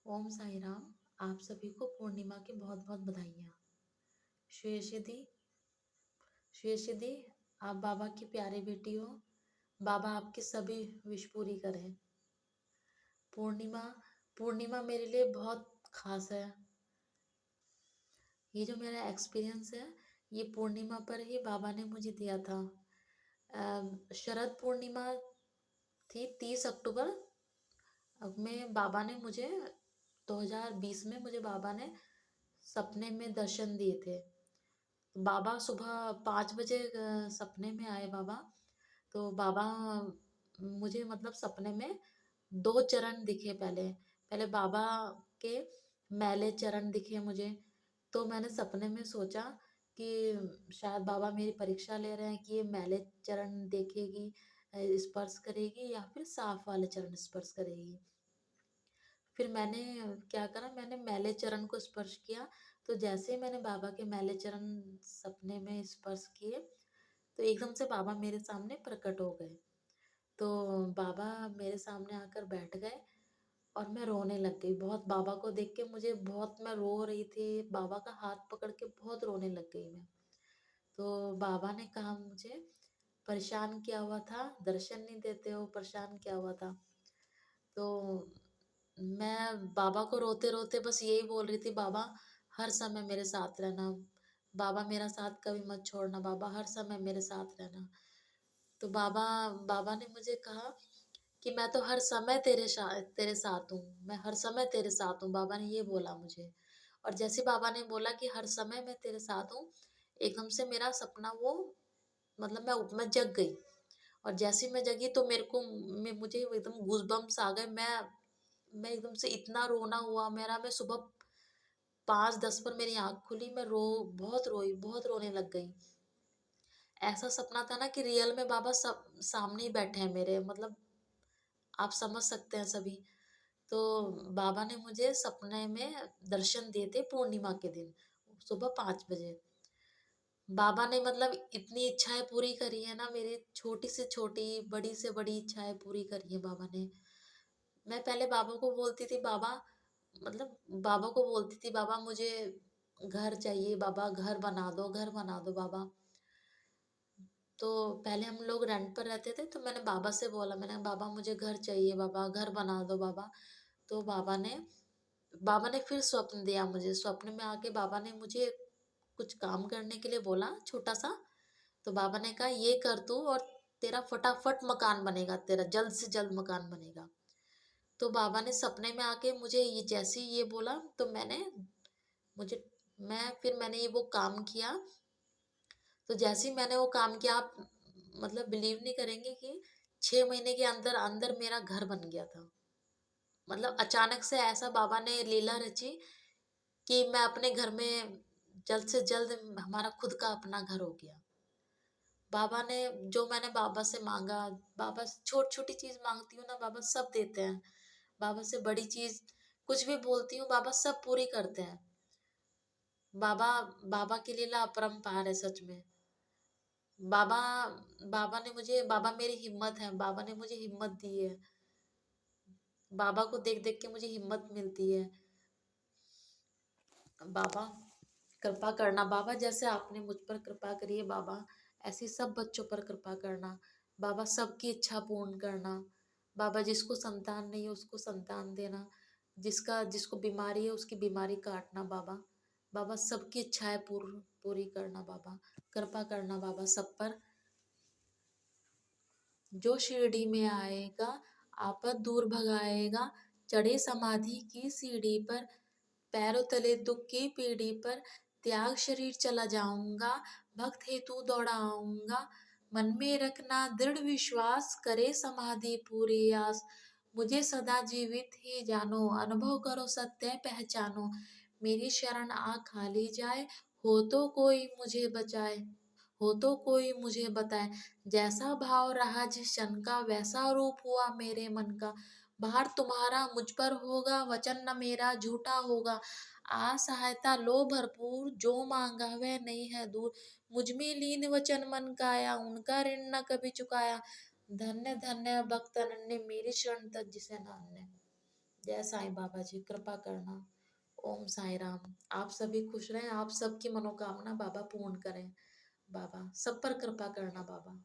ओम साई राम। आप सभी को पूर्णिमा की बहुत बहुत बधाइयाँ। श्रेयसी दी, श्रेयसी दी, आप बाबा की प्यारी बेटी हो। बाबा आपकी सभी विश पूरी करें। पूर्णिमा पूर्णिमा मेरे लिए बहुत खास है। ये जो मेरा एक्सपीरियंस है, ये पूर्णिमा पर ही बाबा ने मुझे दिया था। शरद पूर्णिमा थी 30 अक्टूबर में। बाबा ने मुझे 2020 में मुझे बाबा ने सपने में दर्शन दिए थे। बाबा सुबह 5 बजे सपने में आए बाबा। तो बाबा मुझे मतलब सपने में दो चरण दिखे। पहले पहले बाबा के मैले चरण दिखे मुझे। तो मैंने सपने में सोचा कि शायद बाबा मेरी परीक्षा ले रहे हैं कि ये मैले चरण देखेगी, स्पर्श करेगी या फिर साफ वाले चरण स्पर्श करेगी। फिर मैंने क्या करा, मैंने मैले चरण को स्पर्श किया। तो जैसे ही मैंने बाबा के मैले चरण सपने में स्पर्श किए, तो एकदम से बाबा मेरे सामने प्रकट हो गए। तो बाबा मेरे सामने आकर बैठ गए और मैं रोने लग गई बहुत। बाबा को देख के मुझे बहुत, मैं रो रही थी। बाबा का हाथ पकड़ के बहुत रोने लग गई मैं। तो बाबा ने कहा मुझे, परेशान क्या हुआ था, दर्शन नहीं देते हो, परेशान क्या हुआ था। तो मैं बाबा को रोते रोते बस यही बोल रही थी, बाबा हर समय मेरे साथ रहना, बाबा मेरा साथ कभी मत छोड़ना, बाबा हर समय मेरे साथ रहना। तो बाबा बाबा ने मुझे कहा कि मैं तो हर समय तेरे साथ हूँ, मैं हर समय तेरे साथ हूँ, बाबा ने ये बोला मुझे। और जैसे बाबा ने बोला कि हर समय मैं तेरे साथ हूँ, एकदम से मेरा सपना वो, मतलब मैं जग गई। और जैसे ही मैं जगी तो मुझे एकदम गूज़बम्प्स आ गए। मैं एकदम से इतना रोना हुआ मेरा। मैं सुबह 5:10 पर मेरी आँख खुली, मैं बहुत रोई, बहुत रोने लग गई। ऐसा सपना था ना कि रियल में बाबा सब सामने ही बैठे हैं मेरे, मतलब आप समझ सकते हैं सभी। तो बाबा ने मुझे सपने में दर्शन दिए थे पूर्णिमा के दिन, सुबह 5 बजे। बाबा ने मतलब इतनी इच्छाएं पूरी करी है ना मेरी, छोटी से छोटी, बड़ी से बड़ी इच्छाएं पूरी करी है बाबा ने। मैं पहले बाबा को बोलती थी, बाबा मतलब बाबा को बोलती थी, बाबा मुझे घर चाहिए, बाबा घर बना दो, घर बना दो बाबा। तो पहले हम लोग रेंट पर रहते थे, तो मैंने बाबा से बोला, मैंने कहा, बाबा मुझे घर चाहिए, बाबा घर बना दो बाबा। तो बाबा ने फिर स्वप्न दिया मुझे। स्वप्न में आके बाबा ने मुझे कुछ काम करने के लिए बोला, छोटा सा। तो बाबा ने कहा ये कर तू और तेरा फटाफट मकान बनेगा, तेरा जल्द से जल्द मकान बनेगा। तो बाबा ने सपने में आके मुझे ये जैसे ही ये बोला, तो मुझे मैंने ये वो काम किया। तो जैसे ही मैंने वो काम किया, आप मतलब बिलीव नहीं करेंगे कि 6 महीने के अंदर अंदर मेरा घर बन गया था। मतलब अचानक से ऐसा बाबा ने लीला रची कि मैं अपने घर में जल्द से जल्द, हमारा खुद का अपना घर हो गया। बाबा ने जो मैंने बाबा से मांगा, बाबा से छोटी छोटी चीज मांगती हूँ ना, बाबा सब देते हैं। बाबा से बड़ी चीज कुछ भी बोलती हूँ, बाबा सब पूरी करते हैं। बाबा बाबा की लीला अपरंपार है सच में। बाबा बाबा मेरी हिम्मत है, बाबा ने मुझे हिम्मत दी है। बाबा को देख देख के मुझे हिम्मत मिलती है। बाबा कृपा करना, बाबा जैसे आपने मुझ पर कृपा करी है बाबा, ऐसी सब बच्चों पर कृपा करना। बाबा सबकी इच्छा पूर्ण करना। बाबा जिसको संतान नहीं है उसको संतान देना, जिसको बीमारी है उसकी बीमारी काटना बाबा। बाबा सबकी इच्छाएं पूरी करना बाबा। कृपा करना बाबा सब पर। जो शिरडी में आएगा आपद दूर भगाएगा, चढ़े समाधि की सीढ़ी पर, पैरों तले दुख की पीढ़ी पर, त्याग शरीर चला जाऊंगा, भक्त हेतु दौड़ाऊंगा। मन में रखना दृढ़ विश्वास, करे समाधि पूरी आस। मुझे सदा जीवित ही जानो, अनुभव करो सत्य पहचानो। मेरी शरण आ खाली जाए, हो तो कोई मुझे बचाए, हो तो कोई मुझे बताए। जैसा भाव रहा जिस क्षण का, वैसा रूप हुआ मेरे मन का। भार तुम्हारा मुझ पर होगा, वचन न मेरा झूठा होगा। आ सहायता लो भरपूर, जो मांगा वह नहीं है दूर। मुझ में लीन वचन मन काया, उनका ऋण न कभी चुकाया। धन्य धन्य भक्त अनन्य, मेरी शरण तक जिसे नान्य। जय साईं बाबा जी, कृपा करना। ओम साईं राम। आप सभी खुश रहें, आप सबकी मनोकामना बाबा पूर्ण करें। बाबा सब पर कृपा करना बाबा।